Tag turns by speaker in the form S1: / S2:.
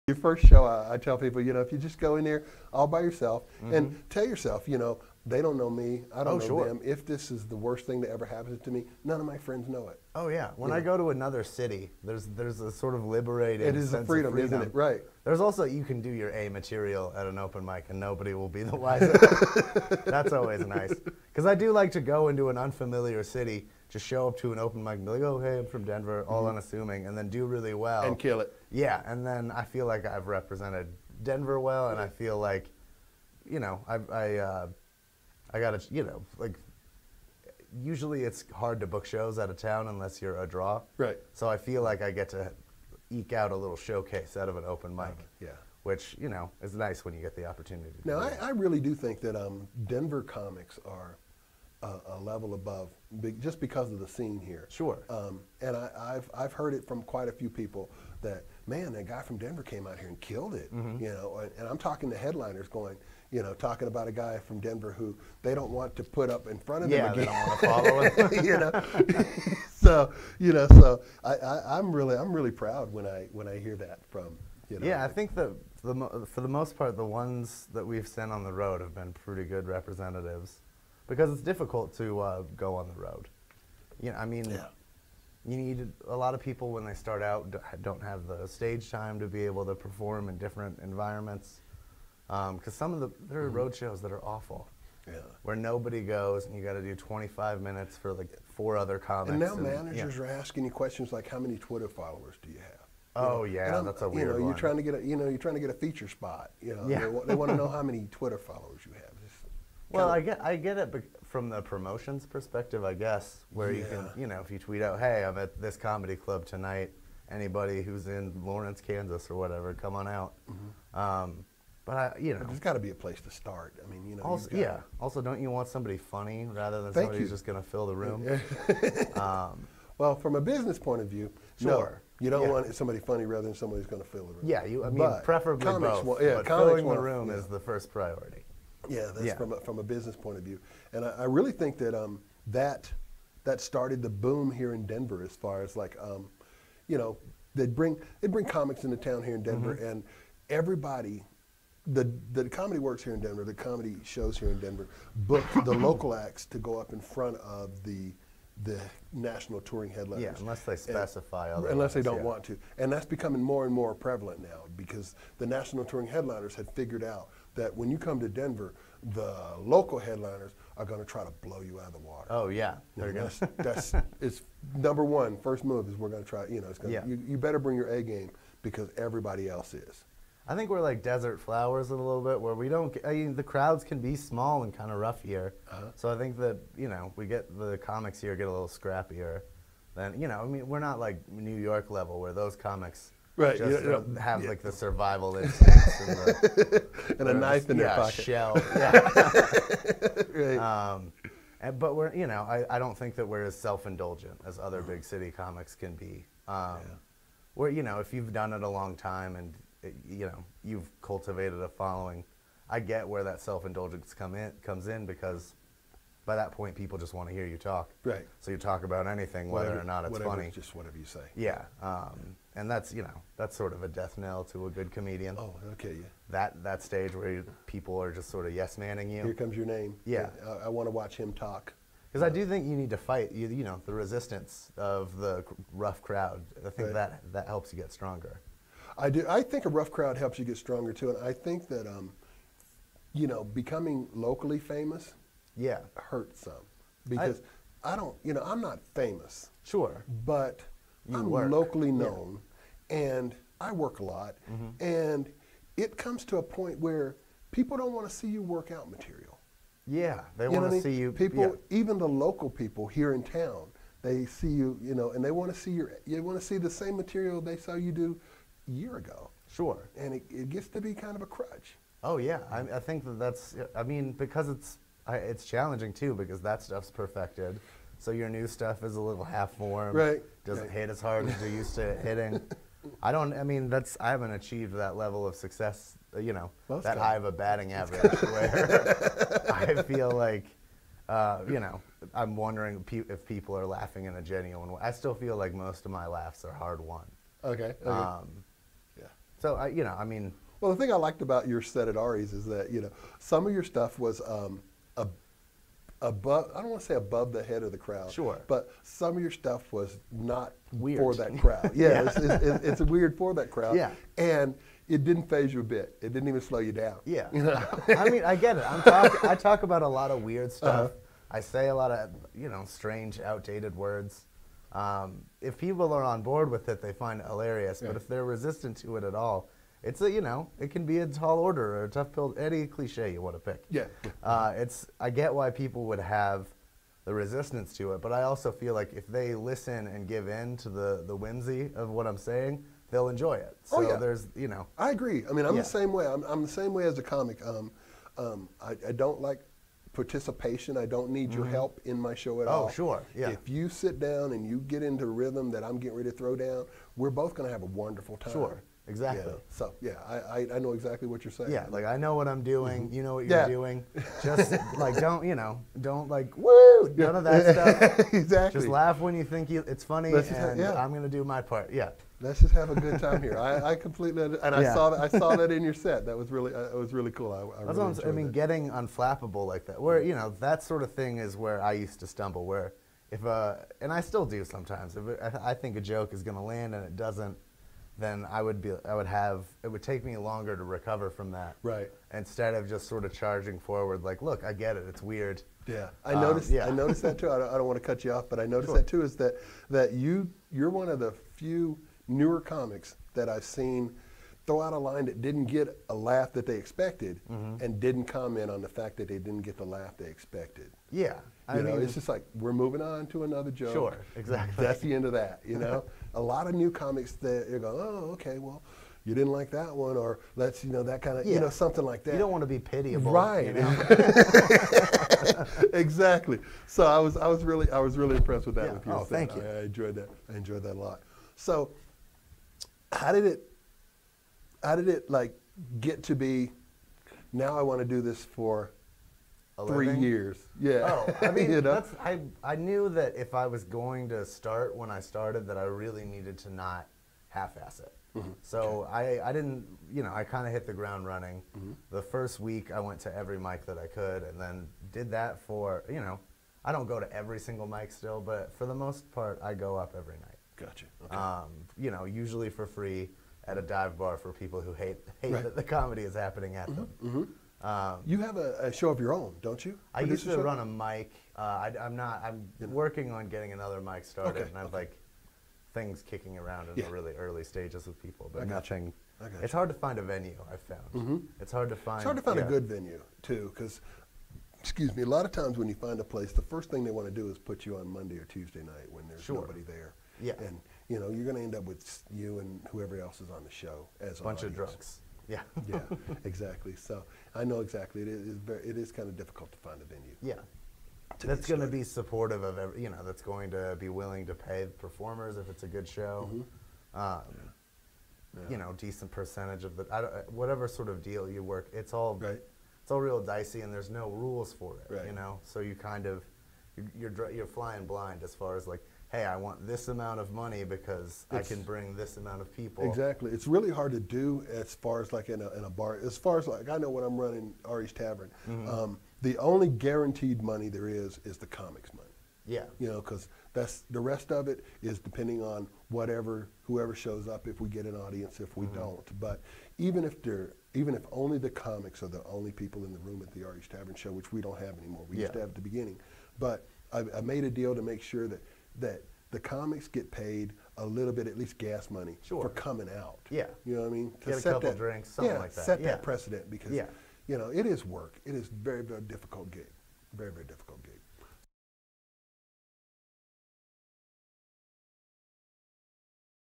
S1: Your first show, I tell people, if you just go in there all by yourself and tell yourself, they don't know me, I don't know them. If this is the worst thing that ever happens to me, none of my friends know it.
S2: Oh yeah, when I go to another city, there's a sort of liberating sense
S1: a freedom,
S2: of freedom,
S1: isn't it? Right.
S2: There's also, you can do your A material at an open mic and nobody will be the wiser. That's always nice. Because I do like to go into an unfamiliar city, just show up to an open mic and be like, oh, hey, I'm from Denver, all unassuming, and then do really well.
S1: And kill it.
S2: Yeah, and then I feel like I've represented Denver well, and I feel like, I got to, like, usually it's hard to book shows out of town unless you're a draw.
S1: Right.
S2: So I feel like I get to eke out a little showcase out of an open mic.
S1: Yeah.
S2: Which, is nice when you get the opportunity to
S1: Now,
S2: do it.
S1: I really do think that Denver comics are a level above just because of the scene here.
S2: Sure.
S1: And I've heard it from quite a few people that, man, that guy from Denver came out here and killed it. And I'm talking to headliners going, talking about a guy from Denver who they don't want to put up in front of them again.
S2: They don't want to follow him.
S1: So I'm really proud when I hear that from.
S2: Yeah, I think that for the most part, the ones that we've sent on the road have been pretty good representatives, because it's difficult to go on the road. You need a lot of people when they start out don't have the stage time to be able to perform in different environments. Because there are road shows that are awful, where nobody goes and you got to do 25 minutes for like 4 other comics.
S1: And now managers are asking you questions like, how many Twitter followers do you have?
S2: Oh yeah, that's a weird one.
S1: You're trying to get you're trying to get a feature spot. They want to know how many Twitter followers you have.
S2: Well, I get it from the promotions perspective, I guess, where you can, if you tweet out, hey, I'm at this comedy club tonight, anybody who's in Lawrence, Kansas or whatever, come on out. But
S1: there's got to be a place to start. I mean,
S2: Also, Also, don't you want somebody funny rather than somebody who's just going to fill the room?
S1: Well, from a business point of view,
S2: sure.
S1: No, you don't want somebody funny rather than somebody who's going to fill the room.
S2: Yeah, preferably both. But filling the room is the first priority.
S1: Yeah, that's from a business point of view, and I really think that that started the boom here in Denver as far as like they'd bring comics into town here in Denver, and everybody. The comedy works here in Denver, the comedy shows here in Denver, book the local acts to go up in front of the national touring headliners.
S2: Yeah, unless they specify otherwise.
S1: Unless they don't want to. And that's becoming more and more prevalent now, because the national touring headliners had figured out that when you come to Denver, the local headliners are going to try to blow you out of the water.
S2: Oh yeah,
S1: that's it's number one. First move is we're going to try. You better bring your A game because everybody else is.
S2: I think we're like desert flowers a little bit, where we don't. The crowds can be small and kind of rough here. So I think that we get the comics here get a little scrappier. Then we're not like New York level where those comics just have like the survival instincts
S1: and a knife in their pocket.
S2: Shell. But we're I don't think that we're as self-indulgent as other big city comics can be. Where if you've done it a long time and you've cultivated a following, I get where that self-indulgence comes in, because by that point people just want to hear you talk.
S1: Right.
S2: So you talk about anything, whether or not it's funny.
S1: Just whatever you say.
S2: Yeah. And that's that's sort of a death knell to a good comedian.
S1: Oh, okay. Yeah.
S2: That stage where people are just sort of yes-manning you.
S1: Here comes your name.
S2: Yeah.
S1: I want to watch him talk.
S2: Because I do think you need to fight the resistance of the rough crowd. I think that helps you get stronger.
S1: I do. I think a rough crowd helps you get stronger too, and I think that becoming locally famous hurts some, because I don't. I'm not famous.
S2: Sure.
S1: But I'm locally known, and I work a lot, and it comes to a point where people don't want to see you work out material.
S2: Yeah, they want to see you.
S1: People, even the local people here in town, they see you, and they want to see you want to see the same material they saw you do a year ago.
S2: Sure.
S1: And it gets to be kind of a crutch.
S2: Oh yeah, I think that's. I mean, because it's challenging too, because that stuff's perfected, so your new stuff is a little half-formed.
S1: Right.
S2: Doesn't hit as hard as you're used to hitting. I haven't achieved that level of success. That high of a batting average where I feel like, I'm wondering if people are laughing in a genuine way. I still feel like most of my laughs are hard won.
S1: Okay.
S2: So I, you know, I mean,
S1: Well, the thing I liked about your set at Ari's is that, you know, some of your stuff was above, I don't want to say above the head of the crowd.
S2: Sure.
S1: But some of your stuff was not
S2: Weird.
S1: for that crowd. Yeah,
S2: Yeah.
S1: it's weird for that crowd.
S2: Yeah.
S1: And it didn't phase you a bit. It didn't even slow you down.
S2: yeah.
S1: You know?
S2: I mean, I get it. I talk about a lot of weird stuff. I say a lot of, you know, strange, outdated words. If people are on board with it, they find it hilarious. But if they're resistant to it at all, it's a, you know, it can be a tall order or a tough pill, any cliche you want to pick.
S1: Yeah.
S2: I get why people would have the resistance to it, but I also feel like if they listen and give in to the whimsy of what I'm saying, they'll enjoy it. So there's, you know.
S1: I agree. I mean, I'm the same way. I'm the same way as a comic. I don't like participation. I don't need your help in my show at all.
S2: Oh, sure. Yeah.
S1: If you sit down and you get into rhythm that I'm getting ready to throw down, we're both going to have a wonderful time.
S2: Sure. Exactly.
S1: Yeah. So, yeah, I know exactly what you're saying.
S2: Yeah, like I know what I'm doing. You know what
S1: Yeah.
S2: you're doing. Just like don't like woo, none of that stuff.
S1: Exactly.
S2: Just laugh when you think it's funny,
S1: Let's just
S2: and
S1: have-
S2: I'm gonna do my part. Yeah.
S1: Let's just have a good time here. I completely and I saw that in your set. That was really cool. I
S2: That's
S1: really
S2: what
S1: enjoyed
S2: I mean,
S1: that.
S2: getting unflappable like that, where, you know, that sort of thing is where I used to stumble, where if, and I still do sometimes, I think a joke is going to land and it doesn't, then it would take me longer to recover from that.
S1: Right.
S2: Instead of just sort of charging forward, like, look, I get it, it's weird.
S1: Yeah, I noticed that too. I don't want to cut you off, but I noticed that too. Is that you're one of the few newer comics that I've seen throw out a line that didn't get a laugh that they expected, and didn't comment on the fact that they didn't get the laugh they expected.
S2: Yeah,
S1: I mean, it's just like we're moving on to another joke.
S2: Sure, exactly.
S1: That's the end of that. You know, a lot of new comics that you go, oh, okay, well, you didn't like that one, or let's, you know, that kind of, you know, something like that.
S2: You don't want to be pitiable,
S1: right?
S2: You know?
S1: Exactly. So I was really impressed with that.
S2: Yeah.
S1: With your
S2: Oh,
S1: set.
S2: thank you.
S1: I enjoyed that. I enjoyed that a lot. So, how did it like get to be? Now I want to do this for
S2: A
S1: 3
S2: living?
S1: years. Yeah.
S2: Oh, I mean,
S1: you know?
S2: I knew that if I was going to start when I started, that I really needed to not half-ass it. So I didn't, you know, I kind of hit the ground running. The first week I went to every mic that I could, and then did that for, you know, I don't go to every single mic still, but for the most part, I go up every night.
S1: Gotcha. Okay.
S2: You know, usually for free at a dive bar for people who hate that the comedy is happening at them.
S1: You have a show of your own, don't you?
S2: I used to run a mic. I'm working on getting another mic started, and I've like things kicking around in the really early stages with people, but nothing. It's hard to find a venue, I've found. It's hard to find.
S1: It's hard to find a good venue too, because, excuse me, a lot of times when you find a place, the first thing they want to do is put you on Monday or Tuesday night when there's nobody there.
S2: Yeah.
S1: And you know, you're going to end up with you and whoever else is on the show as
S2: a bunch of
S1: audience.
S2: drunks. Yeah.
S1: Yeah, exactly. So I know exactly. It is kind of difficult to find a venue.
S2: Yeah. That's going to be supportive of every, you know, that's going to be willing to pay performers if it's a good show. You know, decent percentage of the whatever sort of deal you work. It's all it's all real dicey, and there's no rules for it. You know, so you kind of you're flying blind as far as like, hey, I want this amount of money because I can bring this amount of people.
S1: Exactly. It's really hard to do as far as like in a bar. As far as like, I know when I'm running Ari's Tavern, the only guaranteed money there is the comics money.
S2: Yeah.
S1: You know, because that's the rest of it is depending on whoever shows up, if we get an audience, if we don't. But even if only the comics are the only people in the room at the Ari's Tavern show, which we don't have anymore. We used to have at the beginning. But I made a deal to make sure that the comics get paid a little bit, at least gas money, for coming out.
S2: Yeah.
S1: You know what I mean? To
S2: get a couple drinks, something like that.
S1: Set that precedent because, you know, it is work. It is very, very difficult gig. Very, very difficult gig.